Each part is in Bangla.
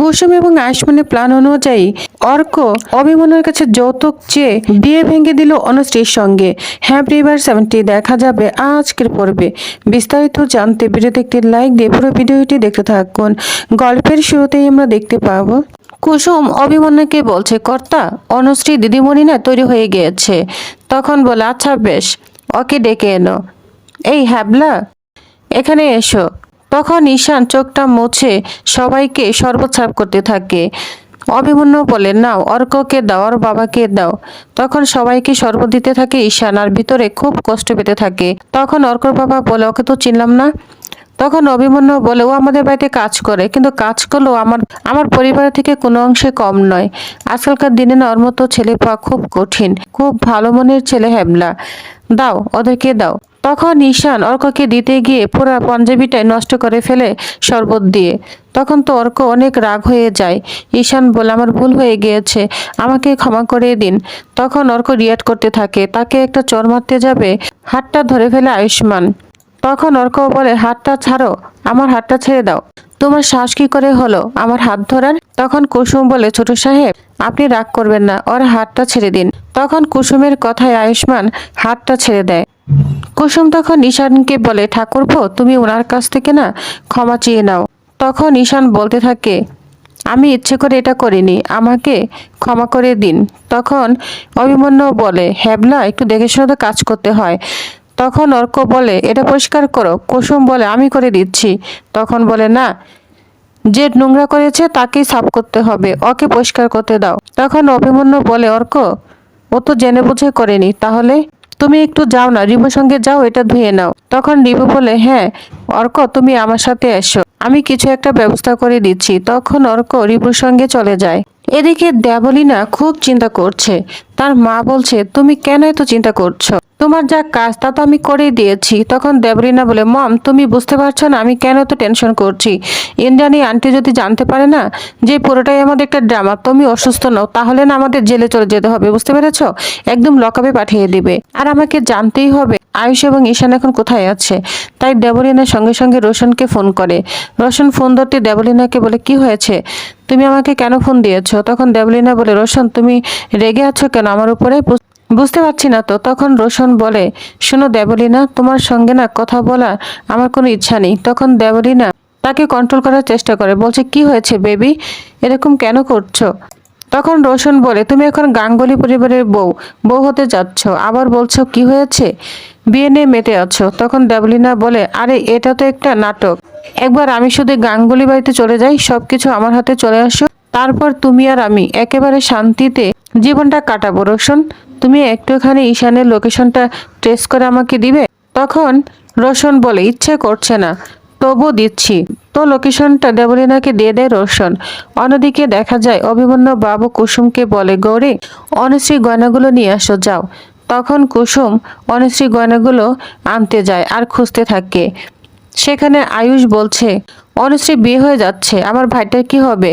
কুসুম এবং আয়ুষ্মানের প্ল্যান অনুযায়ী অর্ক অভিমন্যুর কাছে যৌতুক চেয়ে বিয়ে ভেঙে দিল অনুশ্রীর সঙ্গে। হ্যাঁ এবার 70 দেখা যাবে আজকের পর্বে। বিস্তারিত জানতে ভিডিওতে একটি লাইক দিয়ে পুরো ভিডিওটি দেখতে থাকুন। গল্পের শুরুতেই আমরা দেখতে পাবো কুসুম অভিমন্যুকে বলছে, কর্তা অনুশ্রী দিদিমণি না তৈরি হয়ে গিয়েছে। তখন বলে, আচ্ছা বেশ, ওকে ডেকে এনো। এই হ্যাবলা, এখানে এসো। তখন ঈশান চোখটা মুছে সবাইকে শরবত সার্ভ করতে থাকে। অভিমন্যু বলে, নাও অর্ককে দাও, ওর বাবাকে দাও। তখন সবাইকে শরবত দিতে থাকে ঈশান, আর ভিতরে খুব কষ্ট পেতে থাকে। তখন অর্কর বাবা বলে, ওকে তো চিনলাম না। তখন অভিমন্যু বলে, ও আমাদের বাড়িতে কাজ করে, কিন্তু কাজ করলেও আমার পরিবার থেকে কোনো অংশে কম নয়। আজকালকার দিনে না ওর মতো ছেলে পাওয়া খুব কঠিন। খুব ভালো মনের ছেলে হ্যাবলা, দাও ওদেরকে দাও। তখন ঈশান অর্ককে দিতে গিয়ে পুরা পাঞ্জাবিটাই নষ্ট করে ফেলে শরবত দিয়ে। তখন তো অর্ক অনেক রাগ হয়ে যায়। ঈশান বলে, আমার ভুল হয়ে গিয়েছে, আমাকে ক্ষমা করে দিন। তখন অর্ক রিয়াক্ট করতে থাকে, তাকে একটা চড় মারতে যাবে, হাতটা ধরে ফেলে আয়ুষ্মান। তখন অর্ক বলে, হাতটা ছাড়ো, আমার হাতটা ছেড়ে দাও। তোমার সাহস কি করে হলো আমার হাত ধরার? তখন কুসুম বলে, ছোট সাহেব আপনি রাগ করবেন না, ওর হাতটা ছেড়ে দিন। তখন কুসুমের কথায় আয়ুষ্মান হাতটা ছেড়ে দেয়। কুসুম তখন ঈশানকে বলে, ঠাকুরপো তুমি ওনার কাছ থেকে না ক্ষমা চেয়ে নাও। তখন ঈশান বলতে থাকে, আমি ইচ্ছে করে এটা করিনি, আমাকে ক্ষমা করে দিন। তখন অভিমন্যু বলে, হ্যাবলা একটু দেখে শুনে তো কাজ করতে হয়। তখন অর্ক বলে, এটা পরিষ্কার করো। কুসুম বলে, আমি করে দিচ্ছি। তখন বলে, না, যে নোংরা করেছে তাকেই সাফ করতে হবে, ওকে পরিষ্কার করতে দাও। তখন অভিমন্যু বলে, অর্ক ও তো জেনে বুঝে করেনি, তাহলে তুমি একটু যাও না, রিবুর সঙ্গে যাও, এটা ধুয়ে নাও। তখন রিবু বলে, হ্যাঁ অর্ক তুমি আমার সাথে এসো, আমি কিছু একটা ব্যবস্থা করে দিচ্ছি। তখন অর্ক রিবুর সঙ্গে চলে যায়। এদিকে দেবলীনা খুব চিন্তা করছে। তার মা বলছে, তুমি কেন এত চিন্তা করছো? তোমার যা কাজ তা তো আমি করেই দিয়েছি। তখন দেবলীনা বলে, মম তুমি বুঝতে পারছো না আমি কেন এত টেনশন করছি? ইন্দ্রাণী আন্টি যদি জানতে পারে না যে পুরোটাই আমাদের একটা ড্রামা, তুমি অসুস্থ নও, তাহলে না আমাদের জেলে চলে যেতে হবে, বুঝতে পেরেছো? একদম লকআপে পাঠিয়ে দিবে। আর আমাকে জানতেই হবে আয়ুষ এবং ঈশান এখন কোথায় আছে। তাই দেবলীনা সঙ্গে সঙ্গে রোশনকে ফোন করে। রোশন ফোন ধরতে দেবলীনাকে বলে, কি হয়েছে, তুমি আমাকে কেন ফোন দিয়েছো? তখন দেবলীনা বলে, রোশন তুমি রেগে আছো কেন আমার উপরে? বুঝতে পারছি না তো। তখন রোশন বলে, শোনো দেবলীনা, তোমার সঙ্গে না কথা বলা আমার কোনো ইচ্ছা নেই। তখন দেবলীনা তাকে কন্ট্রোল করার চেষ্টা করে, বলছে, কি হয়েছে বেবি, এরকম কেন করছো? তখন রোশন বলে, তুমি এখন গাঙ্গুলি পরিবারের বউ হতে যাচ্ছ, আবার বলছো কি হয়েছে, বিয়ে নিয়ে মেতে আছো। তখন দেবলীনা বলে, আরে এটা তো একটা নাটক। একবার আমি শুধু গাঙ্গুলি বাড়িতে চলে যাই, সবকিছু আমার হাতে চলে আসো, তারপর তুমি আর আমি একেবারে শান্তিতে জীবনটা কাটাবো। রোশন তুমি একটুখানি ঈশানের লোকেশনটা ট্রেস করে আমাকে দিবে? তখন রোশন বলে, ইচ্ছে করছে না, তবু দিচ্ছি। তো লোকেশনটা দেবলীনাকে দিয়ে দেয় রোশন। অন্যদিকে দেখা যায় অভিমন্যু বাবু কুসুমকে বলে, গৌরী অনুশ্রী গয়নাগুলো নিয়ে আসো, যাও। তখন কুসুম অনুশ্রী গয়নাগুলো আনতে যায় আর খুঁজতে থাকে। সেখানে আয়ুষ বলছে, অনুশ্রী বিয়ে হয়ে যাচ্ছে, আমার ভাইটার কি হবে?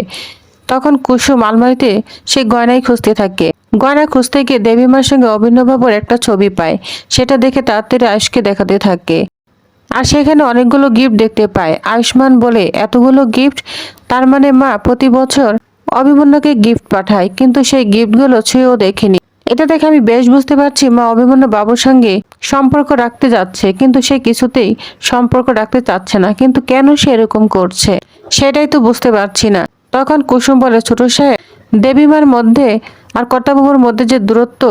তখন কুসুম আলমারিতে সেই গয়নাই খুঁজতে থাকে। গয়না খুঁজতে গিয়ে দেবীমার সঙ্গে অভিনববাবুর একটা ছবি পায়। সেটা দেখে তাড়াতাড়ি আয়ুষকে দেখাতে থাকে। আর সেখানে অনেকগুলো গিফট দেখতে পায়। আয়ুষ্মান বলে, এতগুলো গিফট, তার মানে মা প্রতি বছর অভিমন্যুকে গিফট পাঠায়, কিন্তু সেই গিফটগুলো ছুঁয়েও দেখেনি। এটা দেখে আমি বেশ বুঝতে পারছি মা অভিমন্যু বাবুর সঙ্গে সম্পর্ক রাখতে যাচ্ছে, কিন্তু সে কিছুতেই সম্পর্ক রাখতে চাচ্ছে না। কিন্তু কেন সে এরকম করছে সেটাই তো বুঝতে পারছি না। তখন কুসুম বলে, ছোট সাহেব দেবীমার মধ্যে আর কর্তাবাবুর মধ্যে যে দূরত্ব,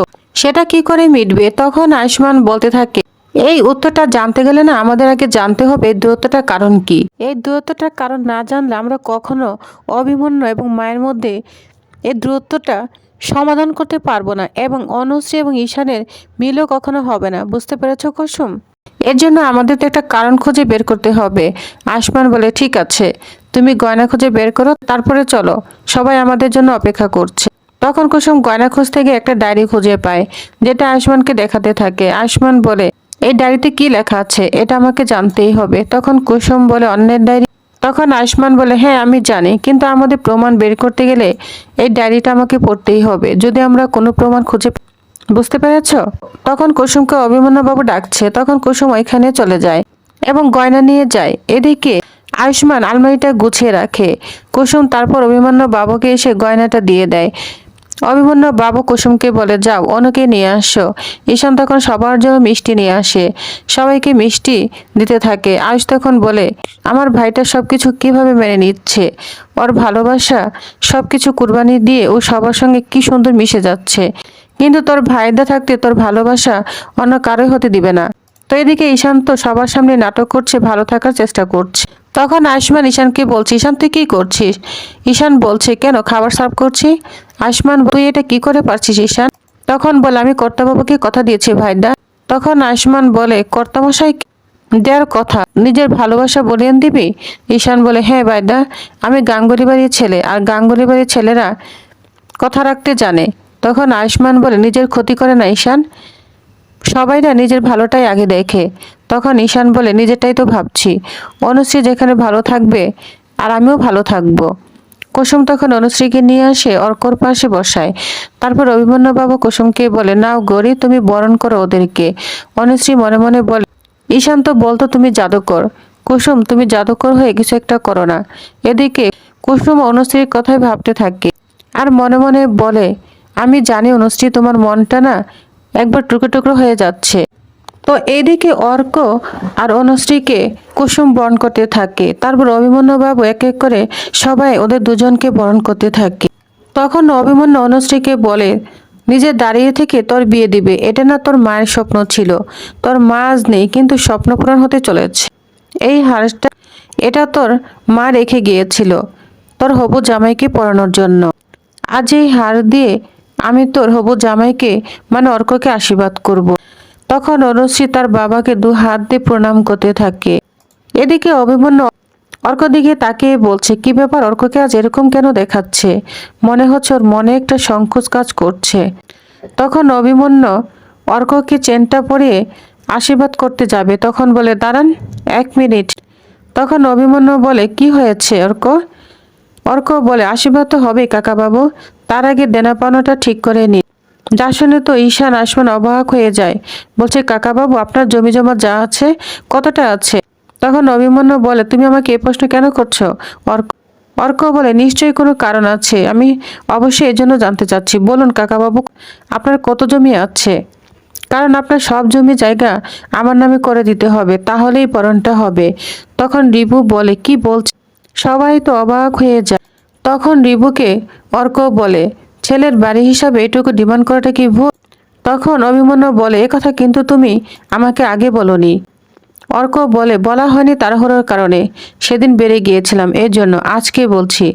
সেটা কি করে মিটবে? তখন আয়ুষ্মান বলতে থাকে, এই উত্তরটা জানতে গেলে না আমাদের আগে জানতে হবে দূরত্বটার কারণ কি। এই দূরত্বটার কারণ না জানলে আমরা কখনো অভিমন্যু এবং মায়ের মধ্যে এই দূরত্বটা সমাধান করতে পারবো না, এবং অনুশ্রী এবং ঈশানের মিলও কখনো হবে না। বুঝতে পেরেছো কুসুম? এর জন্য আমাদের তো একটা কারণ খুঁজে বের করতে হবে। আয়ুষ্মান বলে, ঠিক আছে, তুমি গয়না খুঁজে বের করো, তারপরে চলো, সবাই আমাদের জন্য অপেক্ষা করছে। তখন কুসুম গয়না খুঁজতে গিয়ে একটা ডায়েরি খুঁজে পায়, যেটা আয়ুষ্মানকে দেখাতে থাকে। আয়ুষ্মান বলে, এই ডায়েরিতে কি লেখা আছে এটা আমাকে জানতেই হবে। তখন কুসুম বলে, অন্যের ডায়েরি? তখন আয়ুষ্মান বলে, হ্যাঁ আমি জানি, কিন্তু আমাদের প্রমাণ বের করতে গেলে এই ডায়েরিটা আমাকে পড়তেই হবে, যদি আমরা কোনো প্রমাণ খুঁজে বুঝতে পেরেছ? তখন কুসুমকে অভিমন্যু বাবু ডাকছে। তখন কুসুম ওইখানে চলে যায় এবং গয়না নিয়ে যায়। এদিকে আয়ুষ্মান আলমারিটা গুছিয়ে রাখে। কুসুম তারপর অভিমন্যু বাবুকে এসে গয়নাটা দিয়ে দেয়। অভিমন্যু বাবু কুসুমকে বলে, যাও অনুকে নিয়ে আসো। ঈশান তখন সবার জন্য মিষ্টি নিয়ে আসে, সবাইকে মিষ্টি দিতে থাকে। আয়ুষ তখন বলে, আমার ভাইটা সবকিছু কিভাবে মেনে নিচ্ছে, ওর ভালোবাসা সবকিছু কুরবানি দিয়ে ও সবার সঙ্গে কি সুন্দর মিশে যাচ্ছে, কিন্তু তোর ভাইদা থাকতে তোর ভালোবাসা অন্য কারোই হতে দিবে না। তো এদিকে ঈশান তো সবার সামনে নাটক করছে, ভালো থাকার চেষ্টা করছে। তখন আয়ুষ্মান ঈশানকে বলছে, ঈশান তুই কি করছিস? ঈশান বলছে, কেন, খাবার সার্ভ করছি। আয়ুষ্মান, তুই এটা কি করে পারছিস ঈশান? তখন বলে, আমি কর্তাবাবুকে কথা দিয়েছি ভাইদা। তখন আয়ুষ্মান বলে, কর্তামশাই দেওয়ার কথা নিজের ভালোবাসা বলিয়ান দিবি? ঈশান বলে, হ্যাঁ ভাইদা, আমি গাঙ্গুলি বাড়ির ছেলে, আর গাঙ্গুলি বাড়ির ছেলেরা কথা রাখতে জানে। তখন আয়ুষ্মান বলে, নিজের ক্ষতি করে না ঈশান, সবাইরা নিজের ভালোটাই আগে দেখে। তখন ঈশান বলে, নিজেরটাই তো ভাবছি, অনুশ্রী যেখানে ভালো থাকবে আর আমিও ভালো থাকবো। কুসুম তখন অনুশ্রীকে নিয়ে আসে অর্কর পাশে বসায়। তারপর অভিমন্যু বাবু কুসুমকে বলে, নাও গৌরী, তুমি বরণ করো ওদেরকে। অনুশ্রী মনে মনে বলে, ঈশান তো বলতো তুমি জাদুকর, কুসুম তুমি জাদুকর হয়ে কিছু একটা করো না। এদিকে কুসুম অনুশ্রীর কথাই ভাবতে থাকে আর মনে মনে বলে, আমি জানি অনুশ্রী, তোমার মনটা না একবার টুকরো টুকরো হয়ে যাচ্ছে। তো এইদিকে অর্ক আর অনুশ্রীকে কুসুম বরণ করতে থাকে। তারপর অভিমন্যু বাবু এক এক করে সবাই ওদের দুজনকে বরণ করতে থাকে। তখন অভিমন্যু অনুশ্রীকে বলে, নিজে দাঁড়িয়ে থেকে তোর বিয়ে দিবে, এটা না তোর মায়ের স্বপ্ন ছিল? তোর মা আজ নেই, কিন্তু স্বপ্ন পূরণ হতে চলেছে। এই হারটা, এটা তোর মা রেখে গিয়েছিল তোর হবু জামাইকে পরানোর জন্য। আজ এই হার দিয়ে আমি তোর হবু জামাইকে মানে অর্ককে আশীর্বাদ করব। তখন অনুশ্রী তার বাবাকে দু হাত দিয়ে প্রণাম করতে থাকে। এদিকে অভিমন্যু অর্ক দিকে তাকিয়ে বলছে, কি ব্যাপার, অর্ককে আজ এরকম কেন দেখাচ্ছে? মনে হচ্ছে ওর মনে একটা সংকোচ কাজ করছে। তখন অভিমন্যু অর্ককে চেনটা পরিয়ে আশীর্বাদ করতে যাবে, তখন বলে, দাঁড়ান 1 মিনিট। তখন অভিমন্যু বলে, কি হয়েছে অর্ক? অর্ক বলে, আশীর্বাদ তো হবেই কাকা বাবু, তার আগে দেনা পাওনাটা ঠিক করে নি। যা শুনে তো ঈশান আয়ুষ্মান অবাক হয়ে যায়, বলছে, কাকা বাবু আপনার জমি জমা যা আছে কতটা আছে? তখন অভিমন্যু বলে, তুমি আমাকে এই প্রশ্ন কেন করছো? অর্ক অর্ক বলে, নিশ্চয়ই কোনো কারণ আছে, আমি অবশ্যই এর জন্য জানতে চাচ্ছি। বলুন কাকা বাবু, আপনার কত জমি আছে? কারণ আপনার সব জমি জায়গা আমার নামে করে দিতে হবে, তাহলেই পরণটা হবে। তখন রিবু বলে, কি বলছে? সবাই তো অবাক হয়ে যায়। তখন রিবুকে অর্ক বলে, ছেলের বাড়ি হিসাবে এটুকু ডিমান্ড করাটা কি ভুল? তখন অভিমন্যু বলে, কথা কিন্তু তুমি আমাকে আগে বলনি। অর্ক বলে, বলা হয়নি তাড়াহুড়োর কারণে, সেদিন বেড়ে গিয়েছিলাম, এর জন্য আজকে বলছি।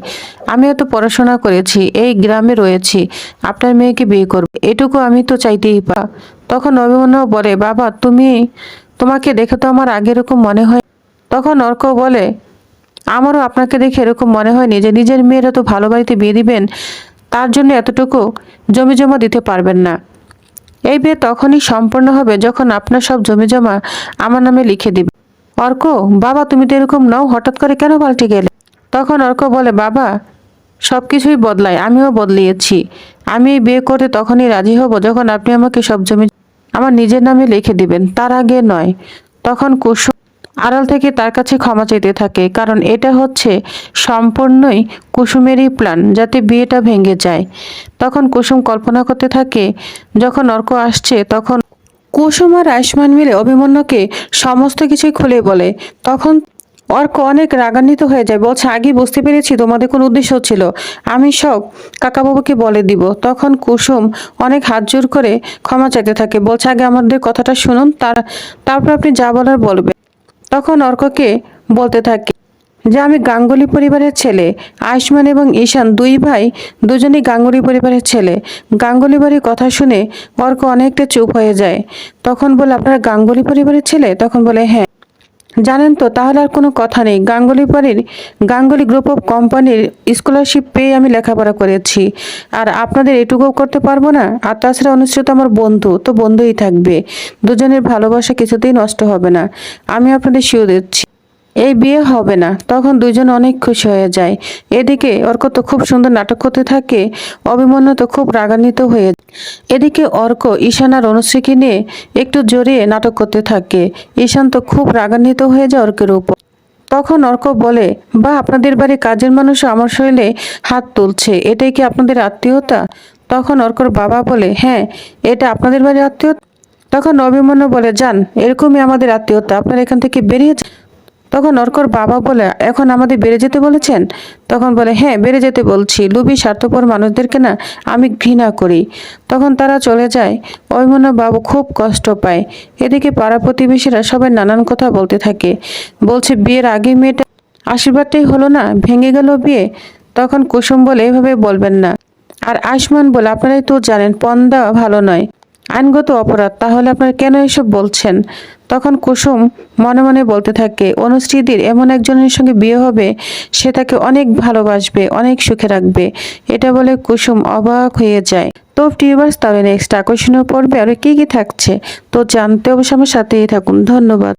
আমিও তো পড়াশোনা করেছি, এই গ্রামে রয়েছি, আপনার মেয়েকে বিয়ে করব, এটুকু আমি তো চাইতেই পা। তখন অভিমন্যু বলে, বাবা তোমাকে দেখে তো আমার আগে এরকম মনে হয়। তখন অর্ক বলে, আমারও আপনাকে দেখে এরকম মনে হয়নি যে নিজের মেয়েরা তো ভালো বাড়িতে বিয়ে দিবেন, তার জন্য এতটুকু জমি জমা দিতে পারবেন না। এই বিয়ে তখনই সম্পূর্ণ হবে যখন আপনার সব জমি জমা আমার নামে লিখে দিবে। অর্ক, বাবা তুমি তো এরকম নও, হঠাৎ করে কেন পাল্টে গেলে? তখন অর্ক বলে, বাবা সবকিছুই বদলায়, আমিও বদলিয়েছি। আমি এই বিয়ে করতে তখনই রাজি হব যখন আপনি আমাকে সব জমি আমার নিজের নামে লিখে দিবেন, তার আগে নয়। তখন কুসুম আড়াল থেকে তার কাছে ক্ষমা চাইতে থাকে, কারণ এটা হচ্ছে সম্পূর্ণই কুসুমেরই প্ল্যান যাতে বিয়েটা ভেঙে যায়। তখন কুসুম কল্পনা করতে থাকে, যখন অর্ক আসছে তখন কুসুম আর আয়ুষ্মান মিলে অভিমন্যুকে সমস্ত কিছুই খুলে বলে। তখন অর্ক অনেক রাগান্বিত হয়ে যায়, বলছে, আগে বুঝতে পেরেছি তোমাদের কোন উদ্দেশ্য ছিল, আমি সব কাকাবাবুকে বলে দিব। তখন কুসুম অনেক হাত জোর করে ক্ষমা চাইতে থাকে, বলছে, আগে আমাদের কথাটা শুনুন, তারপর আপনি যা বলার বলবেন। তখন অর্ককে বলতে থাকে যে, আমি গাঙ্গুলি পরিবারের ছেলে, আয়ুষ্মান এবং ঈশান দুই ভাই দুজনেই গাঙ্গুলি পরিবারের ছেলে। গাঙ্গুলি বাড়ির কথা শুনে অর্ক অনেকটা চুপ হয়ে যায়। তখন বলে, আপনারা গাঙ্গুলি পরিবারের ছেলে? তখন বলে, হ্যাঁ। জানেন তো, তাহলে আর কোনো কথা নেই, গাঙ্গুলি গ্রুপ অফ কোম্পানির স্কলারশিপ পেয়ে আমি লেখাপড়া করেছি, আর আপনাদের এটুকুও করতে পারবো না? আর তাছাড়া অনুষ্ঠিত আমার বন্ধু তো বন্ধুই থাকবে, দুজনের ভালোবাসা কিছুতেই নষ্ট হবে না, আমি আপনাদের শিও দিচ্ছি, এই বিয়ে হবে না। তখন দুইজন অনেক খুশি হয়ে যায়। এদিকে অর্ক তো খুব সুন্দর নাটক করতে থাকে, অভিমন্যু তো খুব রাগান্বিত হয়ে যায়। এদিকে অর্ক ঈশান আর অনুশ্রীকে নিয়ে একটু জড়িয়ে নাটক করতে থাকে। ঈশান তো খুব রাগান্বিত হয়ে যায় অর্কের উপর। তখন অর্ক বলে, বা আপনাদের বাড়ি কাজের মানুষ আমার শরীরে হাত তুলছে, এটাই কি আপনাদের আত্মীয়তা? তখন অর্কর বাবা বলে, হ্যাঁ, এটা আপনাদের বাড়ির আত্মীয়তা। তখন অভিমন্যু বলে, যান, এরকমই আমাদের আত্মীয়তা, আপনারা এখান থেকে বেরিয়ে যান। তখন অর্কর বাবা বলে, এখন আমাদের বেড়ে যেতে বলেছেন? তখন বলে, হ্যাঁ, বেড়ে যেতে বলছি, লোভী স্বার্থপর মানুষদেরকে না আমি ঘৃণা করি। তখন তারা চলে যায়। অভিমন্যু বাবু খুব কষ্ট পায়। এদিকে পাড়া প্রতিবেশীরা সবাই নানান কথা বলতে থাকে, বলছে বিয়ের আগে মেয়েটা আশীর্বাদটাই হলো না, ভেঙে গেল বিয়ে। তখন কুসুম বলে, এভাবে বলবেন না। আর আয়ুষ্মান বলে, আপনারাই তো জানেন পণ দেওয়া ভালো নয়, আইনগত অপরাধ, তাহলে আপনারা কেন এসব বলছেন? তখন কুসুম মনে মনে বলতে থাকে, অনুশ্রীদির এমন একজনের সঙ্গে বিয়ে হবে, সে তাকে অনেক ভালোবাসবে, অনেক সুখে রাখবে। এটা বলে কুসুম অবাক হয়ে যায়। তো টিউবার্স, তাহলে নেক্সট আকর্ষণীয় পর্বে আরো কি কি থাকছে তো জানতে অবশ্যই আমার সাথেই থাকুন। ধন্যবাদ।